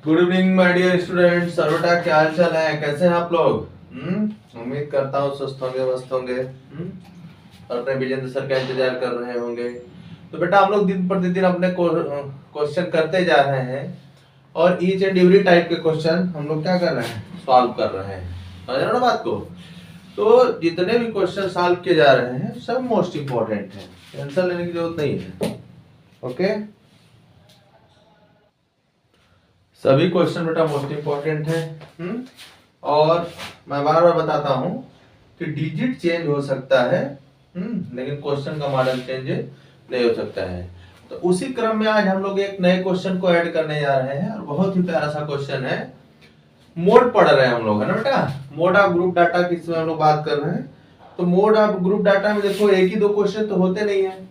Good evening my dear student. सर्वटा क्या हाल चाल है, कैसे हैं आप लोग? उम्मीद करता हूँ स्वस्थ होंगे, मस्त होंगे और अपने विजेंद्र सर का इंतजार कर रहे होंगे। तो बेटा हम लोग दिन प्रतिदिन अपने क्वेश्चन करते जा रहे हैं और ईच एंड एवरी टाइप के क्वेश्चन हम लोग क्या कर रहे हैं, सॉल्व कर रहे हैं। समझ रहे हो ना बात को? तो जितने भी क्वेश्चन सॉल्व किए जा रहे हैं सब मोस्ट इंपॉर्टेंट है, टेंशन लेने की जरूरत नहीं है। ओके, सभी क्वेश्चन बेटा मोस्ट इंपॉर्टेंट है। और मैं बार बार बताता हूं कि डिजिट चेंज हो सकता है, लेकिन क्वेश्चन का मॉडल चेंज नहीं हो सकता है। तो उसी क्रम में आज हम लोग एक नए क्वेश्चन को ऐड करने जा रहे हैं और बहुत ही प्यारा सा क्वेश्चन है। मोड पढ़ रहे हैं हम लोग, है ना बेटा? मोड ऑफ ग्रुप डाटा की इसमें हम लोग बात कर रहे हैं। तो मोड ऑफ ग्रुप डाटा में देखो एक ही दो क्वेश्चन तो होते नहीं है,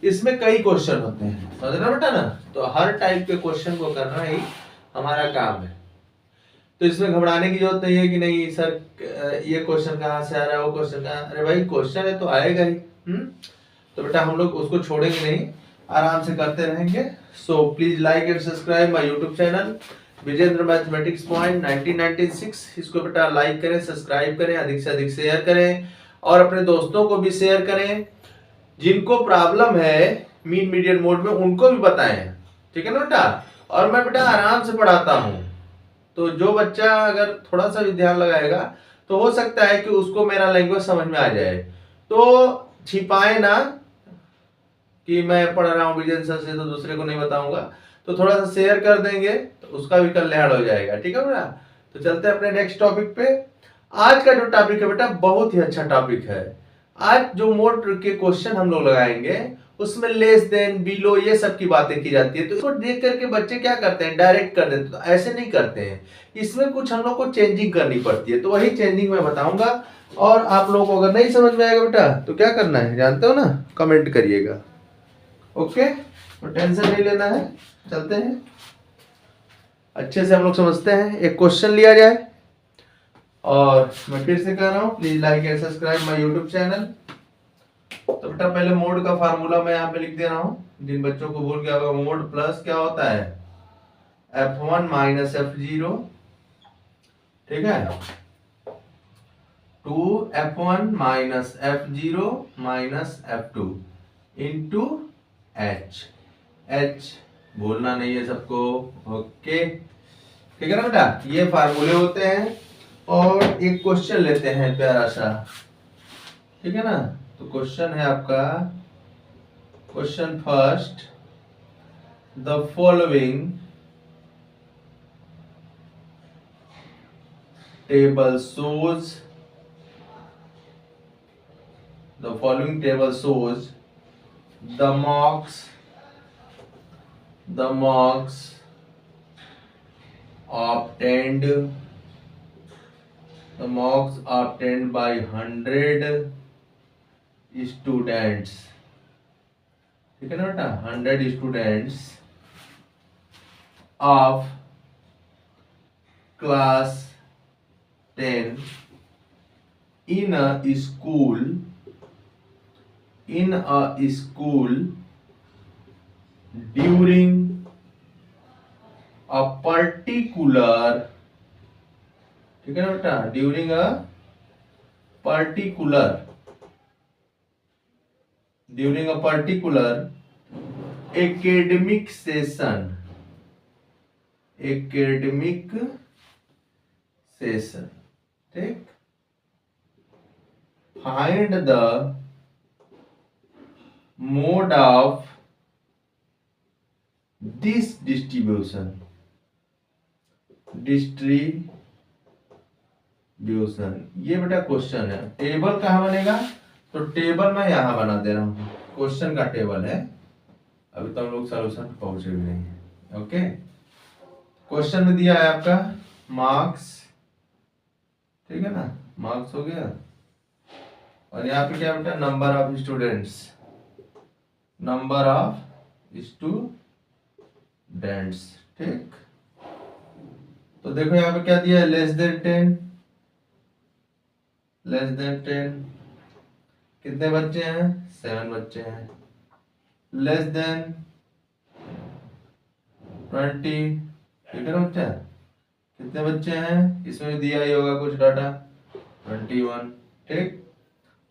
इसमें कई क्वेश्चन होते हैं। समझ रहे हो बेटा ना? तो हर टाइप के क्वेश्चन को करना ही हमारा काम है। तो इसमें घबराने की जरूरत नहीं है कि नहीं सर ये क्वेश्चन कहाँ से आ रहा है, वो क्वेश्चन कहाँ। अरे भाई क्वेश्चन है तो आएगा ही। तो बेटा हम लोग उसको छोड़ेंगे नहीं, आराम से करते रहेंगे। So please like and subscribe my YouTube channel Vijendra mathematics point 1996। इसको बेटा लाइक करें, सब्सक्राइब करें, अधिक से अधिक शेयर करें और अपने दोस्तों को भी शेयर करें। जिनको प्रॉब्लम है मीन मीडियन मोड में उनको भी बताएं, ठीक है ना बेटा? और मैं बेटा आराम से पढ़ाता हूँ, तो जो बच्चा अगर थोड़ा सा भी ध्यान लगाएगा तो हो सकता है कि उसको मेरा लैंग्वेज समझ में आ जाए। तो छिपाए ना कि मैं पढ़ रहा हूँ विजय सर से तो दूसरे को नहीं बताऊंगा। तो थोड़ा सा शेयर कर देंगे तो उसका भी कल्याण हो जाएगा, ठीक है बेटा? तो चलते हैं अपने नेक्स्ट टॉपिक पे। आज का जो टॉपिक है बेटा बहुत ही अच्छा टॉपिक है। आज जो मोड के क्वेश्चन हम लोग लगाएंगे उसमें लेस देन, बिलो, ये सब की बातें की जाती है। तो इसको देख करके बच्चे क्या करते हैं, डायरेक्ट कर देते हैं। तो ऐसे नहीं करते हैं, इसमें कुछ हम लोग को चेंजिंग करनी पड़ती है। तो वही चेंजिंग मैं बताऊंगा और आप लोगों को अगर नहीं समझ में आएगा बेटा तो क्या करना है जानते हो ना, कमेंट करिएगा। ओके, तो टेंशन नहीं लेना है, चलते हैं अच्छे से हम लोग समझते हैं। एक क्वेश्चन लिया जाए और मैं फिर से कह रहा हूँ please like and subscribe my YouTube channel. तो बेटा पहले मोड का फार्मूला मैं यहाँ पे लिख दे रहा हूँ, जिन बच्चों को भूल गया होगा। मोड प्लस क्या होता है, F1 माइनस F0, ठीक है, two F1 minus F0 minus F2 into H। H भूलना नहीं है सबको। ओके, ठीक है ना बेटा? ये फार्मूले होते हैं। और एक क्वेश्चन लेते हैं प्यारा सा, ठीक है ना? तो क्वेश्चन है आपका, question first, the following table shows the following table shows the marks obtained by 100 students, ठीक है ना बेटा? 100 students of class 10 in a school during a particular, ठीक है ना बेटा? During a particular academic session, ठीक। Find the mode of this distribution, ये बेटा क्वेश्चन है। टेबल कहाँ बनेगा? तो टेबल मैं यहां बना दे रहा हूं, क्वेश्चन का टेबल है। अभी तो हम लोग सोल्यूशन पहुंचे भी नहीं है। ओके, क्वेश्चन में दिया है आपका मार्क्स, ठीक है ना? मार्क्स हो गया और यहाँ पे क्या बेटा, नंबर ऑफ स्टूडेंट्स, ठीक। तो देखो यहाँ पे क्या दिया है, लेस देन 10, कितने बच्चे हैं? 7 बच्चे हैं। लेस देन 20, ठीक है ना बच्चा? कितने बच्चे हैं इसमें भी दिया ही होगा कुछ डाटा, 21। ठीक,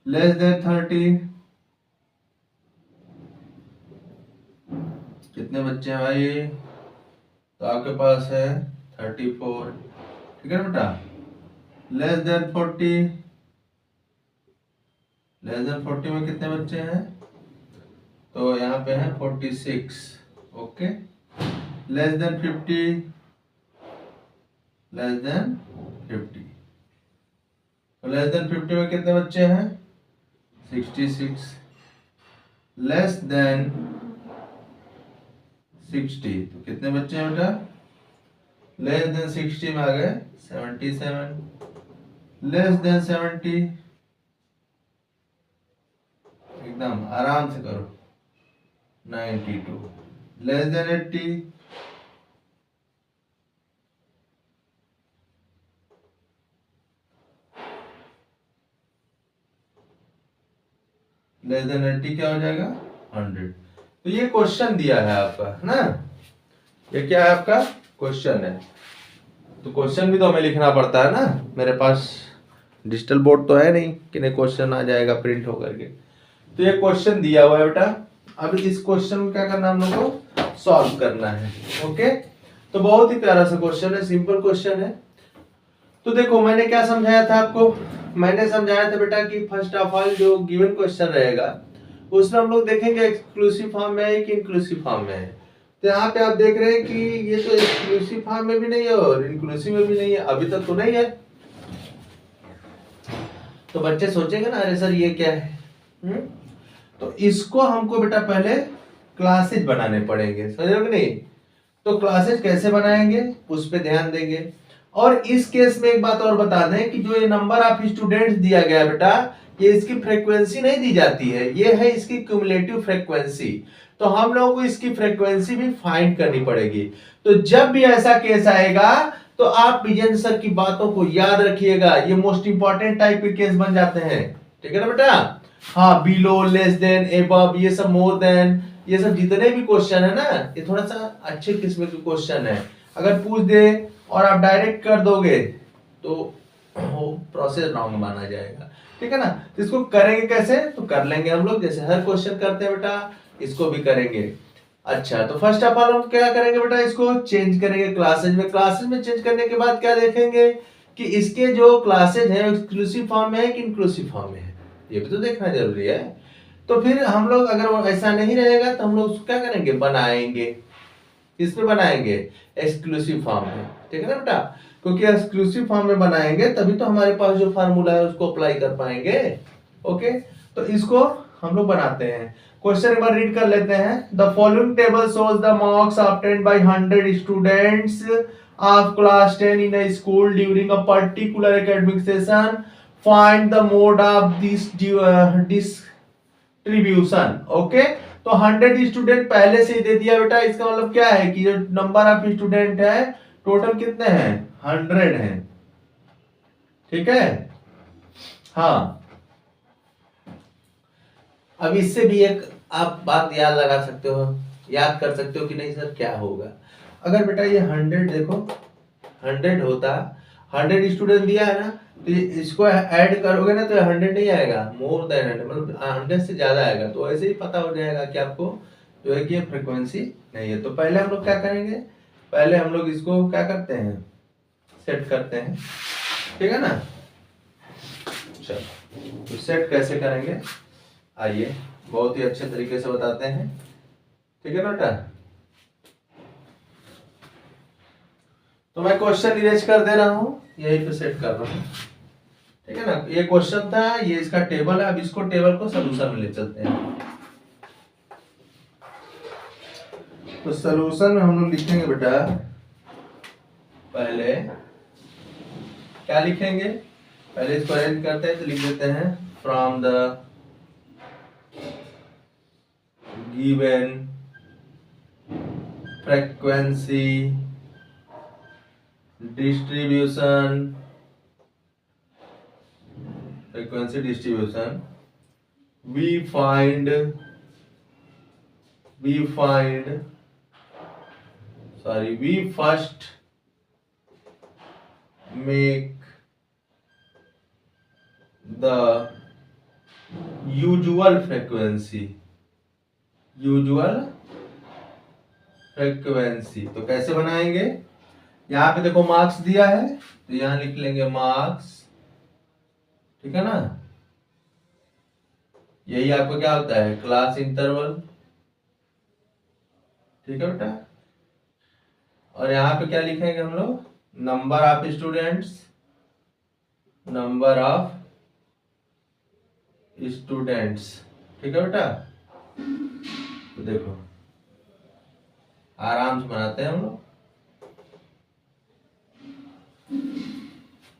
लेस देन 30, कितने बच्चे हैं भाई? तो आपके पास है 34। ठीक है बेटा? लेस देन 40, लेस देन 40 में कितने बच्चे हैं? तो यहाँ पे है 46। Okay, less than 50, less than 50, तो लेस देन 50 में कितने बच्चे हैं? 66। लेस देन 60, तो कितने बच्चे हैं बेटा? लेस देन 60 में आ गए 77। लेस देन 70, एकदम आराम से करो, 92। लेस देन 80, लेस देन 80 क्या हो जाएगा? 100। तो ये क्वेश्चन दिया है आपका, है ना? ये क्या है आपका? क्वेश्चन है। तो क्वेश्चन भी तो हमें लिखना पड़ता है ना, मेरे पास डिजिटल बोर्ड तो है नहीं कि नहीं क्वेश्चन आ जाएगा प्रिंट होकर के। तो ये क्वेश्चन दिया हुआ है बेटा, अब इस क्वेश्चन को क्या करना है हम लोग को? सॉल्व करना है। ओके, तो बहुत ही प्यारा सा क्वेश्चन है, सिंपल क्वेश्चन है। तो देखो मैंने क्या समझाया था आपको, मैंने समझाया था बेटा कि फर्स्ट ऑफ ऑल जो गिवन क्वेश्चन रहेगा उसमें हम लोग देखेंगे एक्सक्लूसिव फॉर्म में है कि इंक्लूसिव फॉर्म में है। तो यहाँ पे आप देख रहे हैं कि ये तो एक्सक्लूसिव फॉर्म में भी नहीं है और इंक्लूसिव में भी नहीं है, अभी तक तो नहीं है। तो बच्चे सोचेंगे ना, अरे सर ये क्या है? तो इसको हमको बेटा पहले क्लासेज बनाने पड़ेंगे, समझ रहे हो कि नहीं? तो क्लासेज कैसे बनाएंगे उस पे ध्यान देंगे। और इस केस में एक बात और बता दें कि जो ये नंबर ऑफ स्टूडेंट्स दिया गया बेटा, ये इसकी फ्रीक्वेंसी नहीं दी जाती है, ये है इसकी क्यूमुलेटिव फ्रीक्वेंसी। तो हम लोगों को इसकी फ्रीक्वेंसी भी फाइंड करनी पड़ेगी। तो जब भी ऐसा केस आएगा तो आप विजेंद्र सर की बातों को याद रखिएगा, ये मोस्ट इंपॉर्टेंट टाइप के केस बन जाते हैं। ठीक है ना बेटा? हाँ, बिलो, लेस देन, एबव, ये सब मोर देन, ये सब जितने भी क्वेश्चन है ना, ये थोड़ा सा अच्छे किस्म के क्वेश्चन है। अगर पूछ दे और आप डायरेक्ट कर दोगे तो वो प्रोसेस रॉन्ग माना जाएगा। ठीक है ना? तो इसको करेंगे कैसे? तो कर लेंगे हम लोग जैसे हर क्वेश्चन करते हैं बेटा, इसको भी करेंगे। अच्छा, तो फर्स्ट ऑफ ऑल हम क्या करेंगे बेटा? इसको चेंज करेंगे क्लासेज में। क्लासेज में चेंज करने के बाद क्या देखेंगे कि इसके जो क्लासेज है एक्सक्लूसिव फॉर्म में है कि इंक्लूसिव फॉर्म में है, ये भी तो देखना जरूरी है। तो फिर हम लोग अगर ऐसा नहीं रहेगा तो हम लोग उसको क्या करेंगे? बनाएंगे। किसमें बनाएंगे? एक्सक्लूसिव फॉर्म में। ठीक है ना बेटा? क्योंकि एक्सक्लूसिव फॉर्म में बनाएंगे तभी तो हमारे पास जो फार्मूला है उसको अप्लाई कर पाएंगे। ओके, तो इसको हम लोग बनाते हैं। क्वेश्चन एक बार रीड कर लेते हैं। The following table shows the marks obtained by 100 students of class 10 in a school during a particular academic session. Find the mode of this distribution. Okay, तो 100 स्टूडेंट पहले से ही दे दिया बेटा। इसका मतलब क्या है कि जो नंबर ऑफ स्टूडेंट है टोटल कितने हैं? 100 हैं। ठीक है? हाँ, अब इससे भी एक आप बात याद लगा सकते हो, याद कर सकते हो कि नहीं सर क्या होगा अगर बेटा ये 100 देखो 100 होता, 100 स्टूडेंट दिया है ना, तो इसको ऐड करोगे ना तो 100 नहीं आएगा, मोर देन 100 मतलब 100 से ज्यादा आएगा। तो ऐसे ही पता हो जाएगा कि आपको जो है कि ये फ्रीक्वेंसी नहीं है। तो पहले हम लोग क्या करेंगे? पहले हम लोग इसको क्या करते हैं? सेट करते हैं। ठीक है ना? चलो, तो सेट कैसे करेंगे आइए बहुत ही अच्छे तरीके से बताते हैं। ठीक है ना बेटा? तो मैं क्वेश्चन इरेज कर दे रहा हूं, यहीं पे सेट कर रहा हूं। ठीक है ना? ये क्वेश्चन था, ये इसका टेबल है। अब इसको टेबल को सॉल्यूशन में ले चलते हैं। तो सॉल्यूशन में हम लोग लिखेंगे बेटा, पहले क्या लिखेंगे? पहले इसको अरेंज करते हैं तो लिख देते हैं from the given frequency distribution we find sorry, we first make the usual frequency, तो कैसे बनाएंगे? यहाँ पे देखो मार्क्स दिया है, तो यहाँ लिख लेंगे मार्क्स, ठीक है ना। यही आपको क्या होता है, क्लास इंटरवल, ठीक है बेटा। और यहाँ पे क्या लिखेंगे हम लोग, नंबर ऑफ स्टूडेंट्स, ठीक है बेटा। तो देखो आराम से बनाते हैं हम लोग,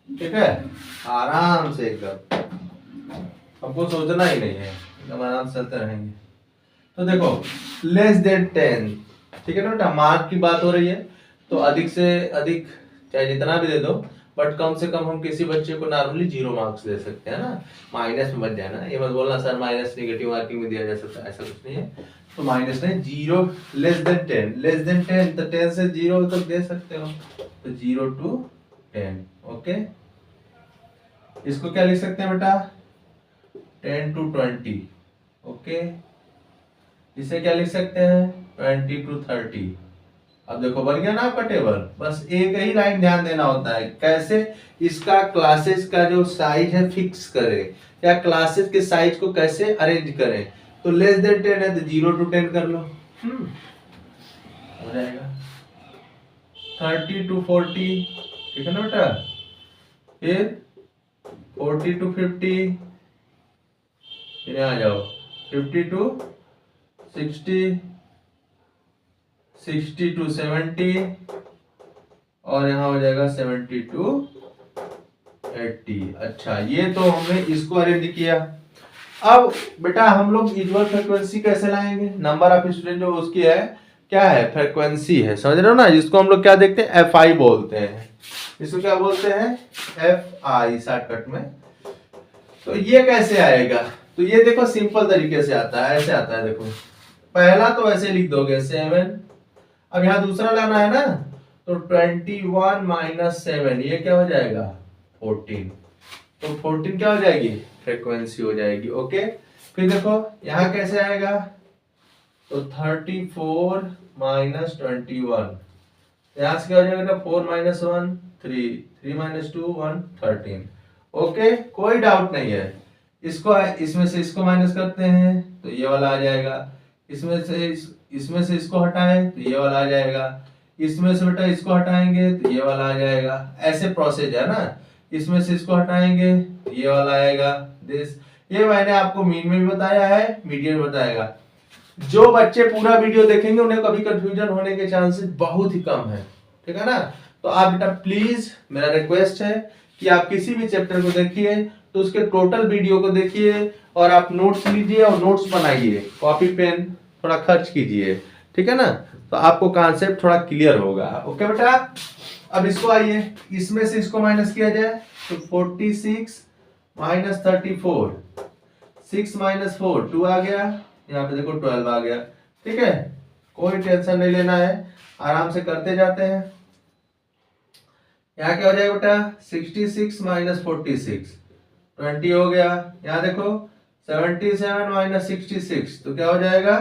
ठीक है, आराम से एकदम, हमको सोचना ही नहीं है, एकदम आराम से चलते रहेंगे। तो देखो लेस देन 10, ठीक है ना बेटा, मार्क की बात हो रही है, तो अधिक से अधिक चाहे जितना भी दे दो, बट कम से कम हम किसी बच्चे को नॉर्मली 0 मार्क्स दे सकते हैं ना, माइनस में मत जाना, ये मत बोलना सर माइनस नेगेटिव मार्किंग में दिया जा सकता है, ऐसा कुछ नहीं है। तो माइनस नहीं, 0 लेस देन 10, तो 10 से 0 तक दे सकते हो, तो 0 to 10, ओके। इसको क्या लिख सकते हैं बेटा, 10 to 20, ओके। इसे क्या लिख सकते हैं, 20 to 30। अब देखो बन गया ना आपका टेबल, बस एक ही लाइन ध्यान देना होता है, कैसे इसका क्लासेस का जो साइज है फिक्स करें, या क्लासेस के साइज को कैसे अरेंज करें। तो लेस देन 10 है तो 0 to 10 कर लो, हो जाएगा। 30 to 40, ठीक है ना बेटा। फिर 40 to 50, फिर आ जाओ 50 to 60, 60 to 70, और यहाँ हो जाएगा 70 to 80। अच्छा, ये तो हमने इसको अरेंज किया। अब बेटा हम लोग यूजुअल फ्रीक्वेंसी कैसे लाएंगे, नंबर ऑफ स्टूडेंट जो उसकी है, क्या है, फ्रीक्वेंसी है, समझ रहे हो ना, जिसको हम लोग क्या देखते हैं, FI बोलते हैं, इसको क्या बोलते हैं, FI शॉर्टकट में। तो ये कैसे आएगा, तो ये देखो सिंपल तरीके से आता है, ऐसे आता है, देखो पहला तो ऐसे लिख दोगे 7, अब यहाँ दूसरा लाना है ना, तो 21 माइनस 7, ये क्या हो जाएगा, 14, तो 14 क्या हो जाएगी, फ्रीक्वेंसी हो जाएगी, ओके। फिर देखो यहाँ कैसे आएगा, तो 34 माइनस 21, यहाँ से क्या हो जाएगा, 4 माइनस 1 3, 3 माइनस 2 1, 13, ओके, कोई डाउट नहीं है। इसको इसमें से इसको माइनस करते हैं तो ये वाला आ जाएगा, इसमें से इसको हटाएं तो ये वाला आ जाएगा, इसमें से बेटा इसको हटाएंगे तो ये वाला आ जाएगा, ऐसे प्रोसेस है ना, इसमें से इसको हटाएंगे तो ये वाला आएगा दिस। ये मैंने आपको मीन में भी बताया है, मीडियन में बताएगा। जो बच्चे पूरा वीडियो देखेंगे उन्हें कभी कंफ्यूजन होने के चांसेस बहुत ही कम है, ठीक है ना। तो आप बेटा प्लीज, मेरा रिक्वेस्ट है कि आप किसी भी चैप्टर को देखिए तो उसके टोटल वीडियो को देखिए, और आप नोट्स लीजिए और नोट्स बनाइए, कॉपी पेन थोड़ा खर्च कीजिए, ठीक है ना, तो आपको कॉन्सेप्ट थोड़ा क्लियर होगा, ओके बेटा। अब इसको आइए, इसमें से इसको माइनस किया जाए, तो 46 माइनस 34, 6 माइनस 4 2 आ गया, यहाँ पे देखो 12 आ गया, ठीक है, कोई टेंशन नहीं लेना है, आराम से करते जाते हैं। यहाँ क्या हो जाएगा बेटा, 66 माइनस 46 20 हो गया, यहाँ देखो 77 माइनस 66, तो क्या हो जाएगा,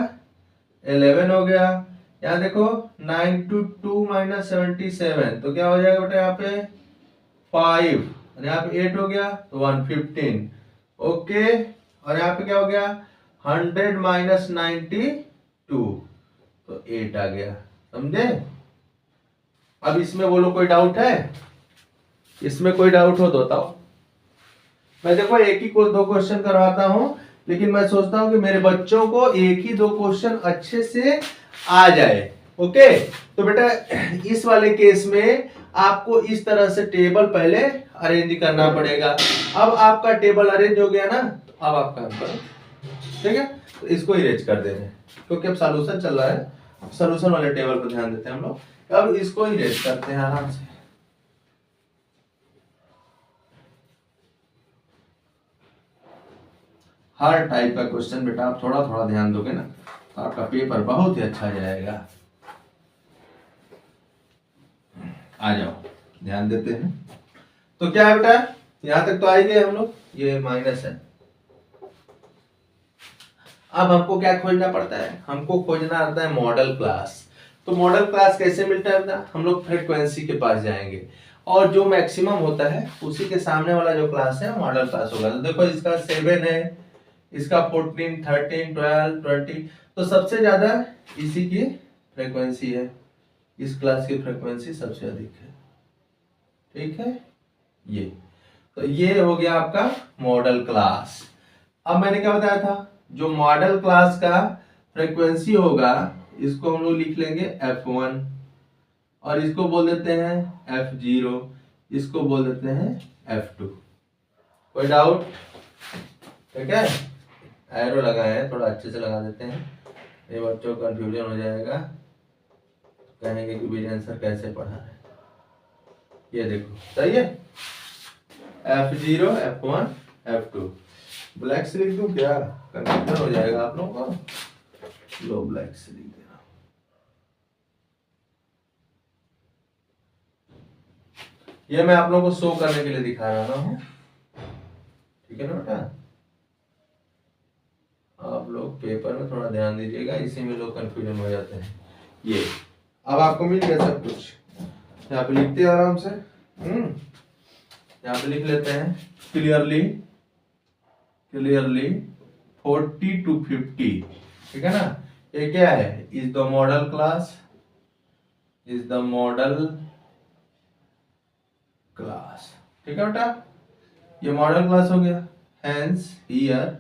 11 हो गया। यहाँ देखो 92 माइनस 77, तो क्या हो जाएगा बेटा, यहाँ पे 5, और यहाँ पे 8 हो गया तो 115, ओके। और यहाँ पे क्या हो गया, 100 माइनस 92, तो 8 आ गया, समझे। अब इसमें बोलो कोई डाउट है, इसमें कोई डाउट हो तो बताओ। मैं देखो एक ही को 2 क्वेश्चन करवाता हूं, लेकिन मैं सोचता हूं कि मेरे बच्चों को एक ही 2 क्वेश्चन अच्छे से आ जाए, ओके। तो बेटा इस वाले केस में आपको इस तरह से टेबल पहले अरेंज करना पड़ेगा। अब आपका टेबल अरेंज हो गया ना, अब आप काम करो, ठीक है। तो इसको इरेज कर दे रहे हैं क्योंकि अब सॉल्यूशन चल रहा है, सॉल्यूशन वाले टेबल पर ध्यान देते हैं हम लोग। अब इसको इरेज करते हैं आराम से। हर टाइप का क्वेश्चन बेटा आप थोड़ा थोड़ा ध्यान दोगे ना, तो आपका पेपर बहुत ही अच्छा जाएगा। आ जाओ, ध्यान देते हैं। तो क्या है बेटा, यहां तक तो आ ही गए हम लोग, ये माइनस है। अब हमको क्या खोजना पड़ता है, हमको खोजना आता है मॉडल क्लास। तो मॉडल क्लास कैसे मिलता है बेटा, हम लोग फ्रीक्वेंसी के पास जाएंगे और जो मैक्सिमम होता है उसी के सामने वाला जो क्लास है मॉडल क्लास होगा। तो देखो इसका 7 है, इसका 14, 13, 12, 20, तो सबसे ज्यादा इसी की फ्रीक्वेंसी है, इस क्लास की फ्रीक्वेंसी सबसे अधिक है। ठीक है, ये तो ये हो गया आपका मॉडल क्लास। अब मैंने क्या बताया था, जो मॉडल क्लास का फ्रीक्वेंसी होगा इसको हम लोग लिख लेंगे f1 और इसको बोल देते हैं f0, इसको बोल देते हैं f2। कोई डाउट? ठीक है, एरो लगाए हैं, थोड़ा अच्छे से लगा देते हैं, ये बच्चों को कंफ्यूजन हो जाएगा, कहेंगे कि विजय सर कैसे पढ़ा है। ये देखो सही है, f0, f1, f2। ब्लैक से लिख दूं क्या, कंफ्यूजन हो जाएगा आप लोगों को। लो ब्लैक से लिख देना। ये मैं आप लोगों को शो करने के लिए दिखा रहा हूं, ठीक है ना बेटा। आप लोग पेपर में थोड़ा ध्यान दीजिएगा, इसी में लोग कंफ्यूजन हो जाते हैं। ये अब आपको मिल गया सब कुछ, यहाँ पे लिखते हैं आराम से। यहाँ पे लिख लेते हैं क्लियरली 40 to 50, ठीक है ना। ये क्या है, is the model class, is the model class, ठीक है बेटा। ये मॉडल क्लास हो गया। हेंस हियर,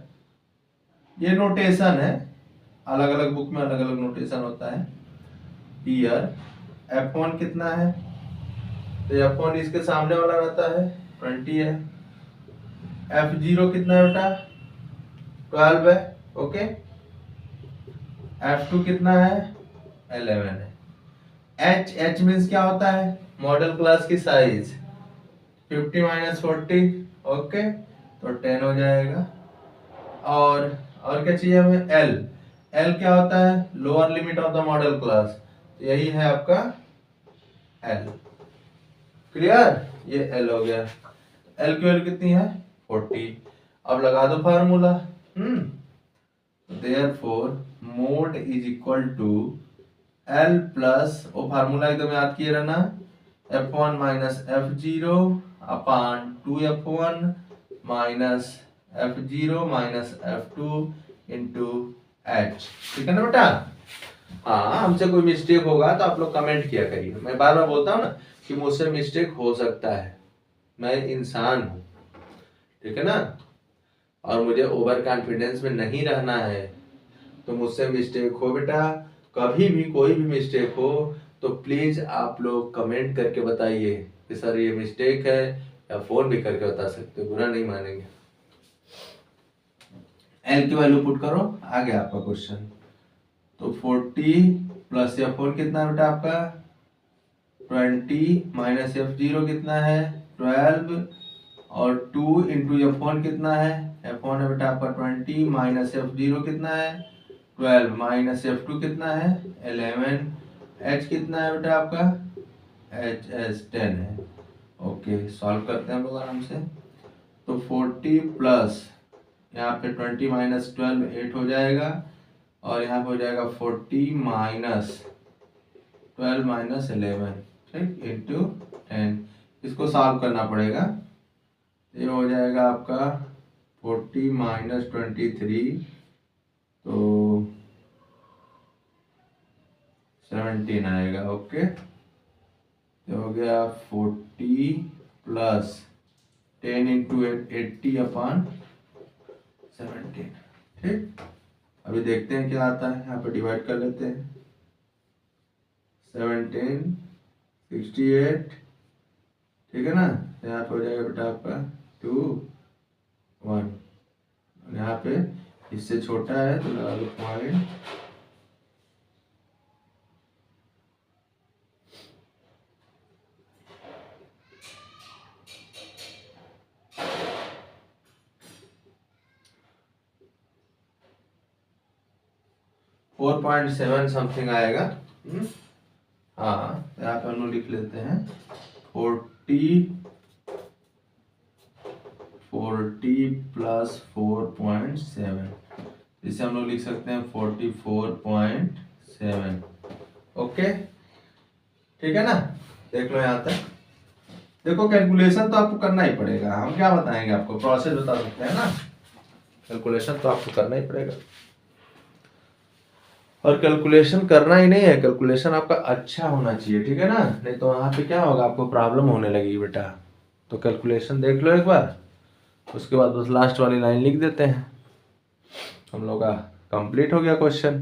ये नोटेशन है, अलग अलग बुक में अलग अलग नोटेशन होता है। हियर f1 कितना है, तो f1 इसके सामने वाला रहता है 20 है। f0 कितना है बेटा, 12 है, ओके। f2 कितना है, 11 है। h मीन्स क्या होता है, मॉडल क्लास की साइज, 50 माइनस 40, ओके, तो 10 हो जाएगा। और क्या चाहिए हमें, l क्या होता है, lower limit of the model class, यही है आपका l। क्लियर, ये l हो गया। l की वैल्यू कितनी है, 40। अब लगा दो formula, therefore mod is equal to l plus, वो फार्मूला एकदम याद किए रहना, f1 minus f0 upon 2f1 minus f0 minus f2 into h, ठीक है ना बेटा। हाँ, हमसे कोई मिस्टेक होगा तो आप लोग कमेंट किया करिए। मैं बार बार बोलता हूँ ना कि मुझसे मिस्टेक हो सकता है, मैं इंसान हूँ, ठीक है ना। और मुझे ओवर कॉन्फिडेंस में नहीं रहना है, तो मुझसे मिस्टेक हो बेटा, कभी भी कोई भी मिस्टेक हो तो प्लीज आप लोग कमेंट करके बताइए कि सर ये मिस्टेक है, या फोन भी करके बता सकते हो, बुरा नहीं मानेंगे। एल की वैल्यू पुट करो, आ गया आपका क्वेश्चन। तो 40 प्लस f1 कितना है बेटा आपका, 20 माइनस f0 कितना है, 12, और 2 इंटू f1 कितना है, f1 है बेटा आपका 20 माइनस f0 कितना है, 12 माइनस f2 कितना है, 11। h कितना है बेटा आपका, h 10 है। ओके, सॉल्व करते हैं हम लोग आराम से। तो 40 प्लस यहाँ पे 20 माइनस 12 8 हो जाएगा, और यहाँ पे हो जाएगा 40 माइनस 12 माइनस 11, ठीक, इंटू 10। इसको सॉल्व करना पड़ेगा, ये हो जाएगा आपका 40 माइनस 23, तो 17 आएगा, ओके। तो हो गया 40 प्लस 10 इंटू 80 अपान 17, ठीक। अभी देखते हैं क्या आता है, यहाँ पे डिवाइड कर लेते हैं, 17 68, ठीक है ना। यहाँ पे हो जाएगा बेटा आपका 2 1, यहाँ पे इससे छोटा है तो लगा लो पॉइंट। .7 समथिंग आएगा। हाँ, यहाँ पे हम लोग लिख लेते हैं 40 प्लस 4.7, जिसे हम लोग लिख सकते हैं 44.7। ओके, ठीक है ना। देख लो यहाँ तक। देखो कैलकुलेशन तो आपको करना ही पड़ेगा, हम क्या बताएंगे आपको, प्रोसेस बता सकते हैं ना, कैलकुलेशन तो आपको करना ही पड़ेगा। और कैलकुलेशन करना ही नहीं है, कैलकुलेशन आपका अच्छा होना चाहिए, ठीक है ना, नहीं तो वहाँ पे क्या होगा, आपको प्रॉब्लम होने लगेगी बेटा। तो कैलकुलेशन देख लो एक बार, उसके बाद बस लास्ट वाली लाइन लिख देते हैं, हम लोग का कंप्लीट हो गया क्वेश्चन।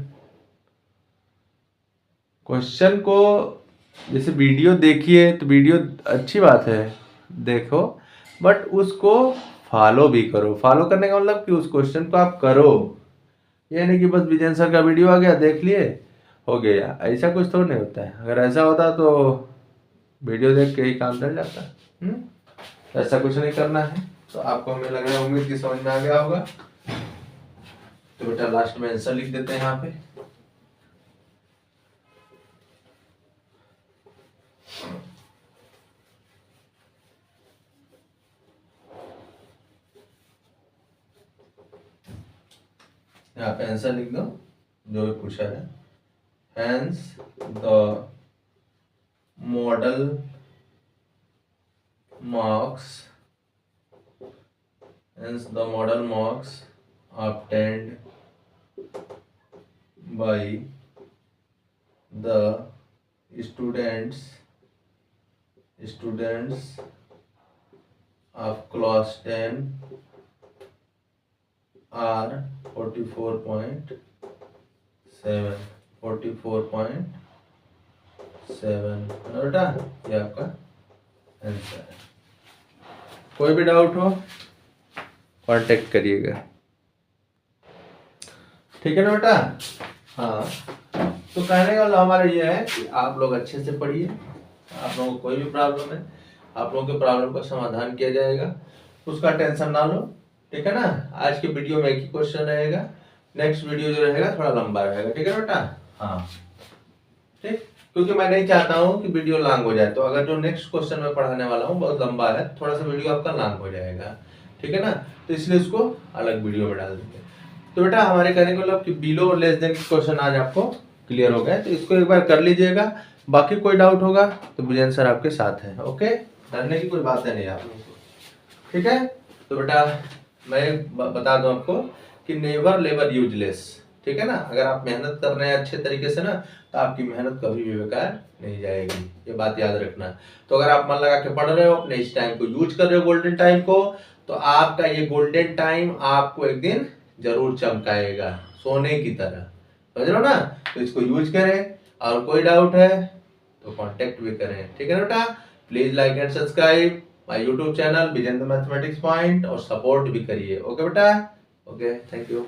क्वेश्चन को जैसे वीडियो देखिए तो वीडियो अच्छी बात है, देखो, बट उसको फॉलो भी करो। फॉलो करने का मतलब कि उस क्वेश्चन को आप करो, ये नहीं कि बस विजय सर का वीडियो आ गया देख लिए हो गया, ऐसा कुछ तो नहीं होता है। अगर ऐसा होता तो वीडियो देख के ही काम चल जाता। ऐसा कुछ नहीं करना है। तो आपको हमें लग रहा है, उम्मीद की समझ में आ गया होगा। तो बेटा लास्ट में आंसर लिख देते हैं यहाँ पे। यहाँ पे आंसर लिख दो जो भी पूछा है। Hence the model marks obtained by the students of class 10 are 44.7 बेटा, ये आपका आंसर है। कोई भी डाउट हो कांटेक्ट करिएगा, ठीक है ना बेटा। हाँ, तो कहने का मतलब हमारा ये है कि आप लोग अच्छे से पढ़िए। आप लोगों को कोई भी प्रॉब्लम है, आप लोगों के प्रॉब्लम का समाधान किया जाएगा, उसका टेंशन ना लो, ठीक है ना। आज के वीडियो में एक ही क्वेश्चन रहेगा, नेक्स्ट वीडियो जो रहेगा थोड़ा लंबा रहेगा, ठीक है बेटा। हाँ ठीक, क्योंकि मैं नहीं चाहता हूँ कि वीडियो लॉन्ग हो जाए। तो अगर जो नेक्स्ट क्वेश्चन मैं पढ़ाने वाला हूँ बहुत लंबा है, थोड़ा सा वीडियो आपका लॉन्ग हो जाएगा, ठीक है ना। तो इसलिए उसको अलग वीडियो में डाल देंगे। तो बेटा हमारे कहने का मतलब कि बिलो और लेस देन के क्वेश्चन आज आपको क्लियर हो गए, तो इसको एक बार कर लीजिएगा। बाकी कोई डाउट होगा तो विजय सर आपके साथ है। ओके, डरने की कोई बात है नहीं आप लोगों को, ठीक है। तो बेटा मैं बता दूं आपको कि नेवर लेबर यूजलेस, ठीक है ना। अगर आप मेहनत कर रहे हैं अच्छे तरीके से ना, तो आपकी मेहनत कभी भी बेकार नहीं जाएगी, ये बात याद रखना। तो अगर आप मन लगा के पढ़ रहे हो, अपने इस टाइम को यूज कर रहे हो, गोल्डन टाइम को, तो आपका ये गोल्डन टाइम आपको एक दिन जरूर चमकाएगा सोने की तरह, समझ रहे हो ना। तो इसको यूज करें, और कोई डाउट है तो कांटेक्ट भी करें, ठीक है बेटा। Please like and subscribe my YouTube channel Vijendra mathematics point, और सपोर्ट भी करिए। ओके बेटा, ओके, थैंक यू।